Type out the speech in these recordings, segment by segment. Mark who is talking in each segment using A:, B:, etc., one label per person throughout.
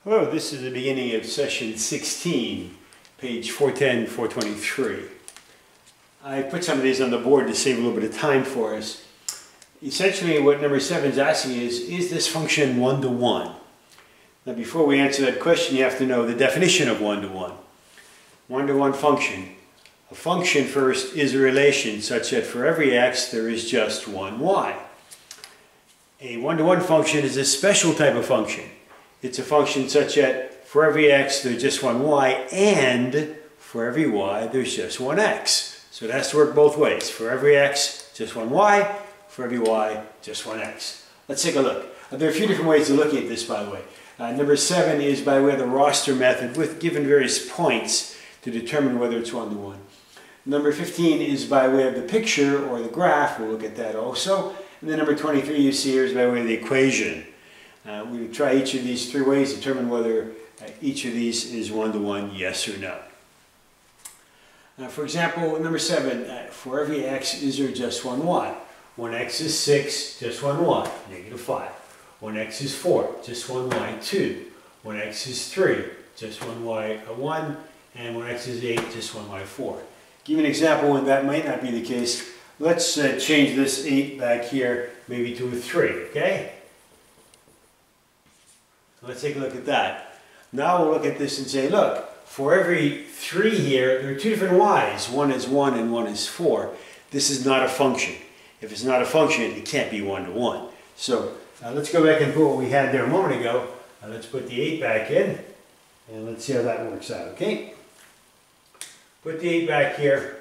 A: Hello, this is the beginning of session 16, page 410, 423. I put some of these on the board to save a little bit of time for us. Essentially what number 7 is asking is this function one-to-one? Now before we answer that question, you have to know the definition of one-to-one. One-to-one function. A function first is a relation such that for every x there is just one y. A one-to-one function is a special type of function. It's a function such that for every x there's just one y, and for every y there's just one x. So it has to work both ways. For every x, just one y. For every y, just one x. Let's take a look. There are a few different ways of looking at this, by the way. Number 7 is by way of the roster method with given various points to determine whether it's one-to-one. Number 15 is by way of the picture or the graph. We'll look at that also. And then number 23 you see here is by way of the equation. We will try each of these three ways to determine whether each of these is one-to-one, yes or no. For example, number 7, for every x is there just one y? One x is 6, just one y, negative 5. One x is 4, just one y, 2. One x is 3, just one y, 1. And one x is 8, just one y, 4. Give an example when that might not be the case. Let's change this 8 back here maybe to a 3, okay? Let's take a look at that. Now we'll look at this and say, look, for every 3 here, there are two different y's. One is 1 and one is 4. This is not a function. If it's not a function, it can't be one-to-one. So let's go back and put what we had there a moment ago. Let's put the 8 back in, and let's see how that works out, okay? Put the 8 back here.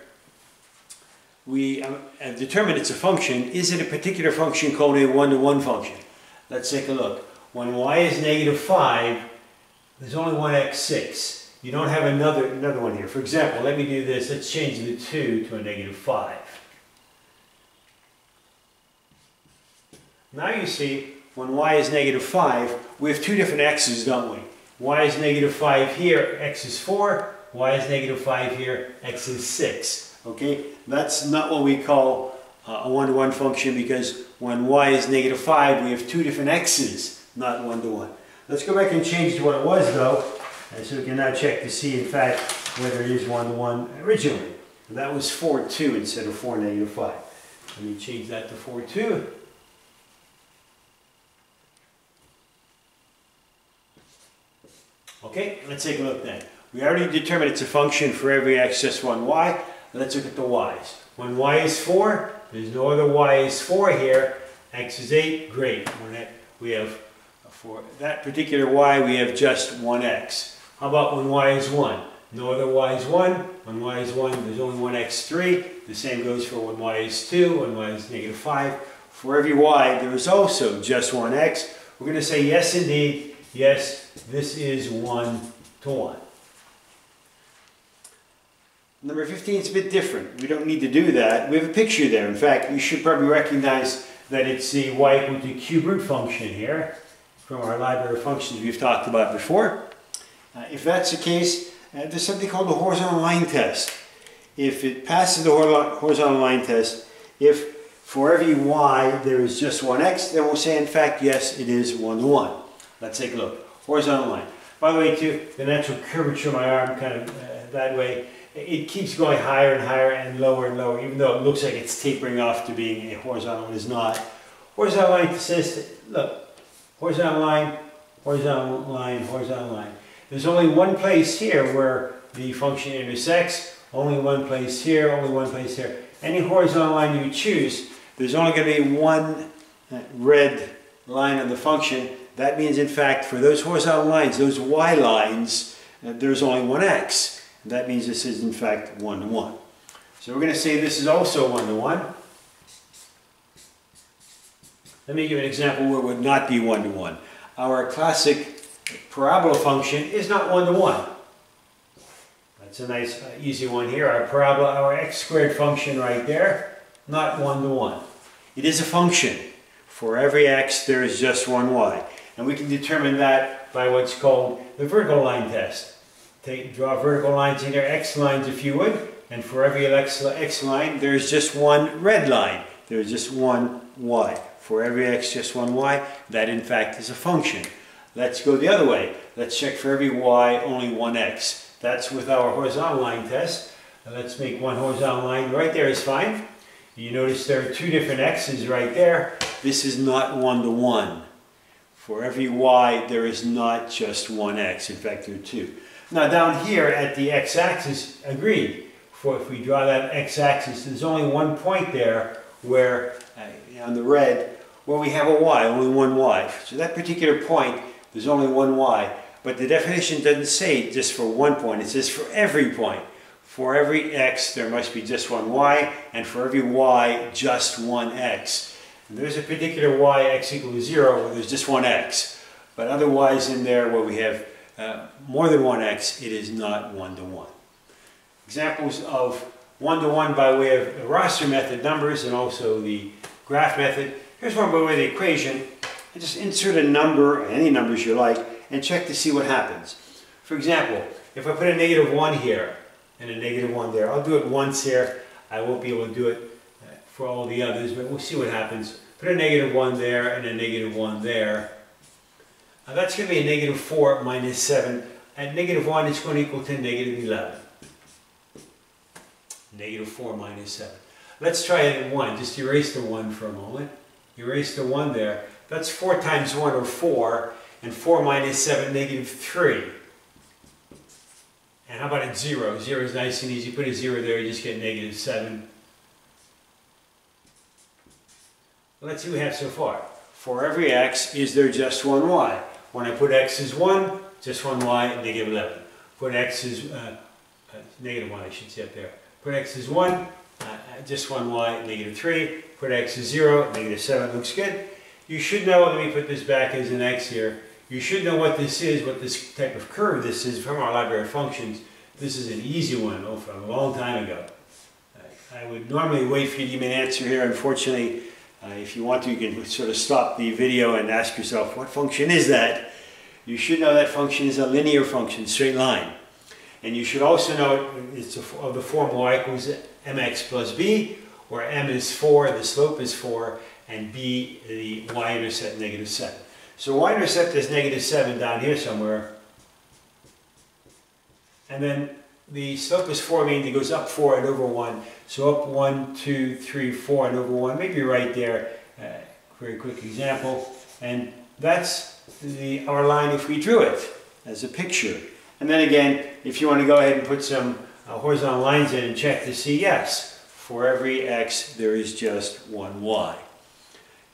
A: We have determined it's a function. Is it a particular function called a one-to-one function? Let's take a look. When y is negative 5, there's only one x, 6. You don't have another one here. For example, let me do this. Let's change the 2 to a negative 5. Now you see, when y is negative 5, we have two different x's, don't we? Y is negative 5 here, x is 4. Y is negative 5 here, x is 6. Okay? That's not what we call a one-to-one function, because when y is negative 5, we have two different x's. Not one-to-one. Let's go back and change to what it was, though, so we can now check to see, in fact, whether it is one-to-one originally. And that was 4, 2 instead of 4, negative 5. Let me change that to 4, 2. Okay, let's take a look then. We already determined it's a function for every x, just one y. Let's look at the y's. When y is 4, there's no other y is 4 here. X is 8, great. We have for that particular y, we have just one x. How about when y is 1? No other y is 1. When y is 1, there's only one x, 3. The same goes for when y is 2, when y is negative 5. For every y, there is also just one x. We're going to say yes, indeed. Yes, this is one-to-one. Number 15 is a bit different. We don't need to do that. We have a picture there. In fact, you should probably recognize that it's the y equal to cube root function here from our library of functions we've talked about before. If that's the case, there's something called the horizontal line test. If it passes the horizontal line test, if for every y there is just one x, then we'll say, in fact, yes, it is one-to-one. Let's take a look. Horizontal line. By the way, too, the natural curvature of my arm, kind of that way, it keeps going higher and higher and lower, even though it looks like it's tapering off to being a horizontal, it is not. Horizontal line says, look, horizontal line, horizontal line, horizontal line. There's only one place here where the function intersects, only one place here, only one place here. Any horizontal line you choose, there's only going to be one red line on the function. That means, in fact, for those horizontal lines, those y lines, there's only one x. That means this is, in fact, one-to-one. So we're going to say this is also one-to-one. Let me give an example where it would not be one-to-one. Our classic parabola function is not one-to-one. That's a nice, easy one here. Our parabola, our x squared function right there, not one-to-one. It is a function. For every x, there is just one y. And we can determine that by what's called the vertical line test. Draw vertical lines in there, x lines if you would, and for every x line, there's just one red line. There's just one y. For every x, just one y. That, in fact, is a function. Let's go the other way. Let's check for every y, only one x. That's with our horizontal line test. Let's make one horizontal line. Right there is fine. You notice there are two different x's right there. This is not one-to-one. For every y, there is not just one x. In fact, there are two. Now down here at the x-axis, agreed. For if we draw that x-axis, there's only one point there where, on the red, where we have a y, only one y. So that particular point, there's only one y. But the definition doesn't say just for one point, it says for every point. For every x, there must be just one y, and for every y, just one x. And there's a particular y, x equals 0, where there's just one x. But otherwise in there, where we have more than one x, it is not one-to-one. Examples of one-to-one by way of the roster method numbers and also the graph method. Here's one by way of the equation. And just insert a number, any numbers you like, and check to see what happens. For example, if I put a -1 here and a -1 there, I'll do it once here. I won't be able to do it for all the others, but we'll see what happens. Put a -1 there and a -1 there. That's going to be a -4 minus 7. At -1, it's going to equal to -11. -4 minus 7. Let's try it at 1. Just erase the 1 for a moment. Erase the 1 there. That's 4 times 1, or 4. And 4 minus 7, -3. And how about at 0? 0 is nice and easy. Put a 0 there, you just get -7. Let's see what we have so far. For every x, is there just one y? When I put x is 1, just one y, -11. Put x is, -1 I should say up there. Put x is 1, just one y, -3. Put x is 0, -7, looks good. You should know, let me put this back as an x here. You should know what this is, what this type of curve this is from our library of functions. This is an easy one, from a long time ago. I would normally wait for you to give me an answer here. Unfortunately, if you want to, you can sort of stop the video and ask yourself, what function is that? You should know that function is a linear function, straight line. And you should also know it's of the form y equals mx plus b, where m is 4, the slope is 4, and b, the y-intercept, -7. So y-intercept is -7 down here somewhere. And then the slope is 4, meaning it goes up 4 and over 1. So up 1, 2, 3, 4 and over 1, maybe right there. Very quick example. And that's our line if we drew it as a picture. And then again, if you want to go ahead and put some horizontal lines in and check to see, yes, for every x there is just one y.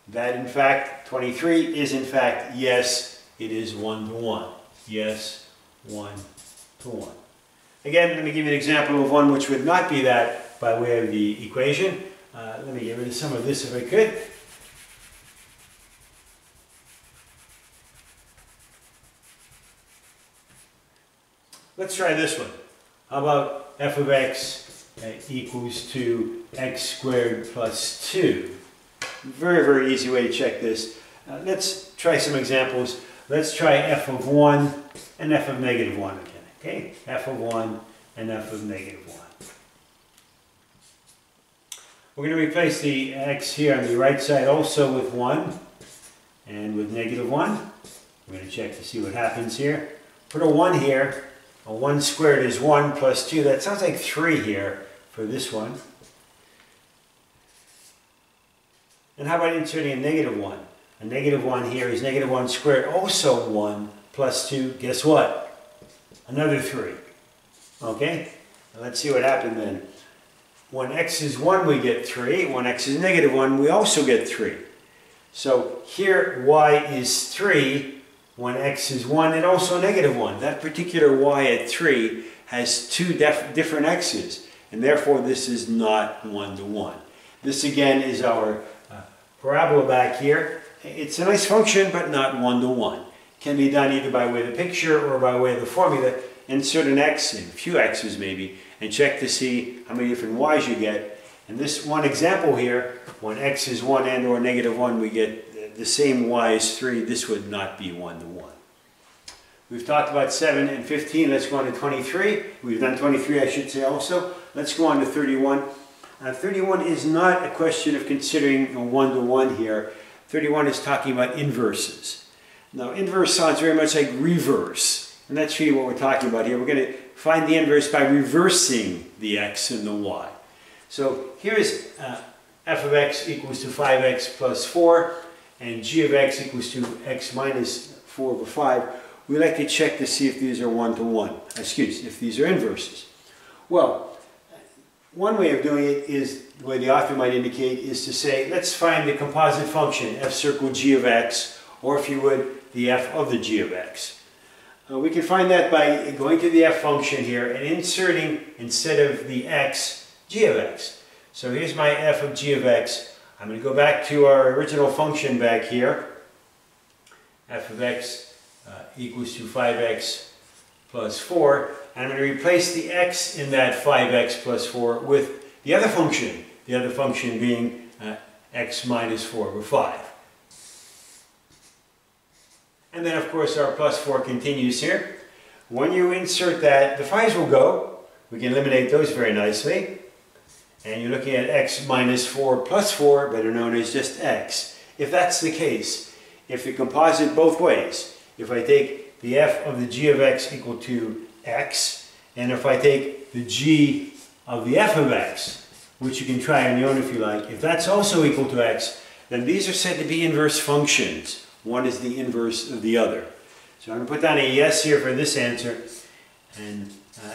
A: That in fact, 23 is in fact, yes, it is one-to-one. Yes, one-to-one. Again, let me give you an example of one which would not be that by way of the equation. Let me get rid of some of this if I could. Let's try this one. How about f of x equals to x squared plus 2? Very, very easy way to check this. Let's try some examples. Let's try f of 1 and f of -1 again. Okay? F of 1 and f of -1. We're going to replace the x here on the right side also with 1 and with -1. We're going to check to see what happens here. Put a 1 here. A 1 squared is 1 plus 2. That sounds like 3 here for this one. And how about inserting a -1? A -1 here is -1 squared, also 1 plus 2. Guess what? Another 3. Okay? Now let's see what happened then. When x is 1, we get 3. When x is -1, we also get 3. So here y is 3. When x is 1 and also -1. That particular y at 3 has two different x's, and therefore this is not one-to-one. This again is our parabola back here. It's a nice function, but not one-to-one. Can be done either by way of the picture or by way of the formula. Insert an x, and a few x's maybe, and check to see how many different y's you get. And this one example here, when x is 1 and or -1, we get the same y as 3. This would not be one-to-one. We've talked about 7 and 15. Let's go on to 23. We've done 23, I should say also. Let's go on to 31. 31 is not a question of considering a one-to-one here. 31 is talking about inverses. Now, inverse sounds very much like reverse, and that's really what we're talking about here. We're going to find the inverse by reversing the x and the y. So here is f of x equals to 5x plus 4, and g of x equals to x minus 4 over 5. We like to check to see if these are one-to-one. If these are inverses. Well, one way of doing it is, the way the author might indicate, is to say, let's find the composite function, f circle g of x, or if you would, the f of the g of x. We can find that by going to the f function here and inserting, instead of the x, g of x. So here's my f of g of x. I'm going to go back to our original function back here. F of x equals to 5x plus 4. And I'm going to replace the x in that 5x plus 4 with the other function being x minus 4 over 5. And then, of course, our plus 4 continues here. When you insert that, the 5's will go. We can eliminate those very nicely. And you're looking at x minus 4 plus 4, better known as just x. If that's the case, if the composite both ways, if I take the f of the g of x equal to x, and if I take the g of the f of x, which you can try on your own if you like, if that's also equal to x, then these are said to be inverse functions. One is the inverse of the other. So I'm going to put down a yes here for this answer, and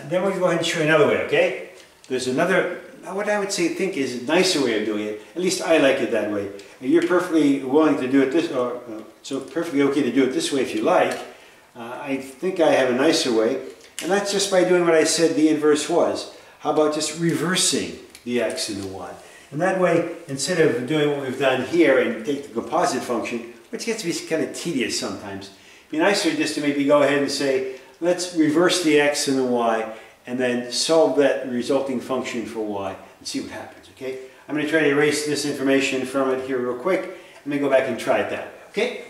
A: then we'll go ahead and show you another way, okay? There's another, what I would think is a nicer way of doing it. At least I like it that way. And you're perfectly willing to do it this, or so perfectly okay to do it this way if you like. I think I have a nicer way, and that's just by doing what I said the inverse was. How about just reversing the x and the y? And that way, instead of doing what we've done here and take the composite function, which gets to be kind of tedious sometimes, it'd be nicer just to maybe go ahead and say, let's reverse the x and the y, and then solve that resulting function for y and see what happens, okay? I'm going to try to erase this information from it here real quick, and then go back and try it that way, okay?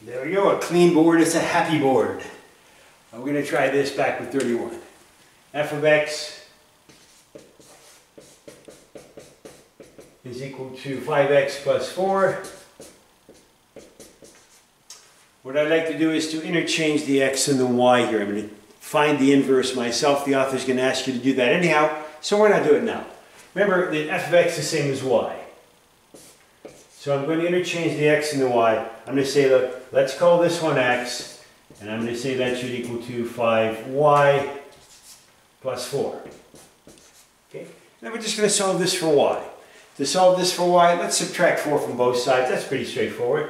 A: There we go, a clean board is a happy board. We're going to try this back with 31. F of x is equal to 5x plus 4. What I'd like to do is to interchange the x and the y here. I'm going to find the inverse myself. The author's going to ask you to do that anyhow, so we're not doing it now. Remember that f of x is the same as y. So I'm going to interchange the x and the y. I'm going to say, look, let's call this one x, and I'm going to say that should equal to 5y plus 4. Okay? Then we're just going to solve this for y. To solve this for y, let's subtract 4 from both sides. That's pretty straightforward.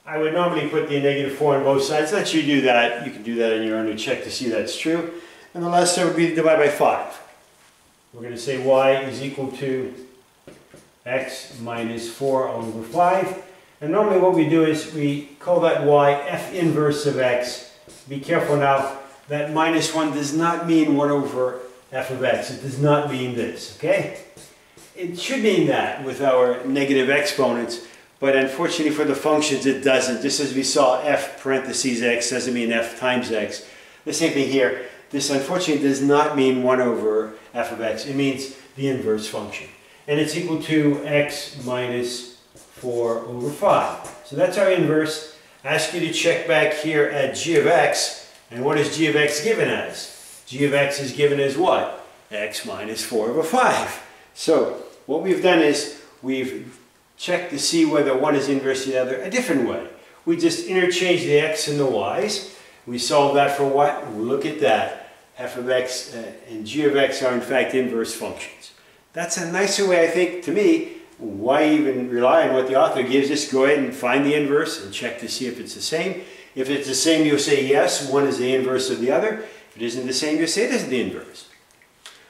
A: I would normally put the negative 4 on both sides. Let you do that. You can do that on your own to check to see that's true. And the last step would be to divide by 5. We're going to say y is equal to x minus 4 over 5. And normally what we do is we call that y f inverse of x. Be careful now, that minus 1 does not mean 1 over f of x. It does not mean this, okay? It should mean that with our negative exponents, but unfortunately for the functions it doesn't. Just as we saw f parentheses x doesn't mean f times x. The same thing here. This unfortunately does not mean 1 over f of x. It means the inverse function. And it's equal to x minus 4 over 5. So that's our inverse. I ask you to check back here at g of x. And what is g of x given as? G of x is given as what? X minus 4 over 5. So what we've done is we've checked to see whether one is inverse to the other a different way. We just interchange the x and the y's. We solve that for what? Look at that. f of x and g of x are in fact inverse functions. That's a nicer way, I think, to me. Why even rely on what the author gives us? Go ahead and find the inverse and check to see if it's the same. If it's the same, you'll say yes, one is the inverse of the other. If it isn't the same, you'll say it isn't the inverse.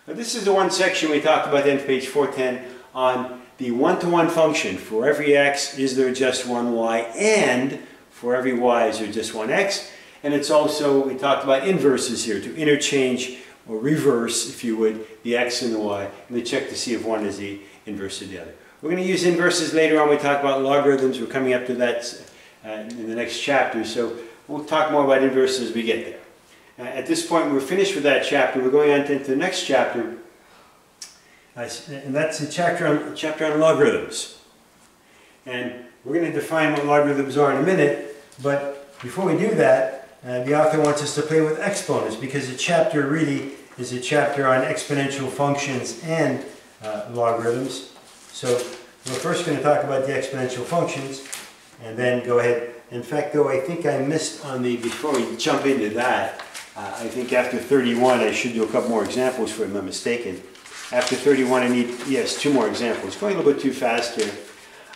A: Now, this is the one section we talked about then, page 410, on the one-to-one function. For every x, is there just one y? And for every y, is there just one x? And it's also, we talked about inverses here, to interchange or reverse, if you would, the x and the y, and to check to see if one is the inverse of the other. We're going to use inverses later on. We talk about logarithms. We're coming up to that in the next chapter, so we'll talk more about inverses as we get there. At this point, we're finished with that chapter. We're going on to the next chapter, and that's a chapter on logarithms. And we're going to define what logarithms are in a minute, but before we do that, the author wants us to play with exponents, because the chapter really is a chapter on exponential functions and logarithms. So we're first going to talk about the exponential functions, and then go ahead. In fact, though, I think I missed on the, before we jump into that, I think after 31 I should do a couple more examples if I'm not mistaken. After 31 I need, yes, 2 more examples. Going a little bit too fast here.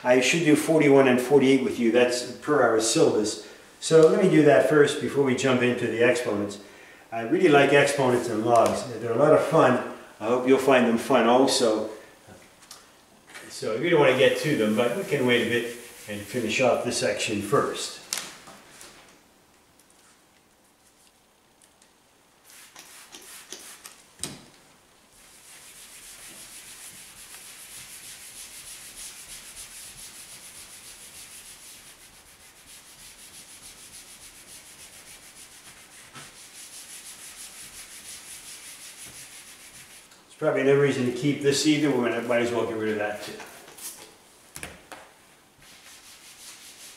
A: I should do 41 and 48 with you. That's per our syllabus. So let me do that first before we jump into the exponents. I really like exponents and logs. They're a lot of fun. I hope you'll find them fun also. So I really want to get to them, but we can wait a bit and finish off this section first. There's probably no reason to keep this either. We might as well get rid of that too.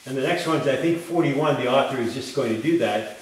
A: And the next one's, I think, 41. The author is just going to do that.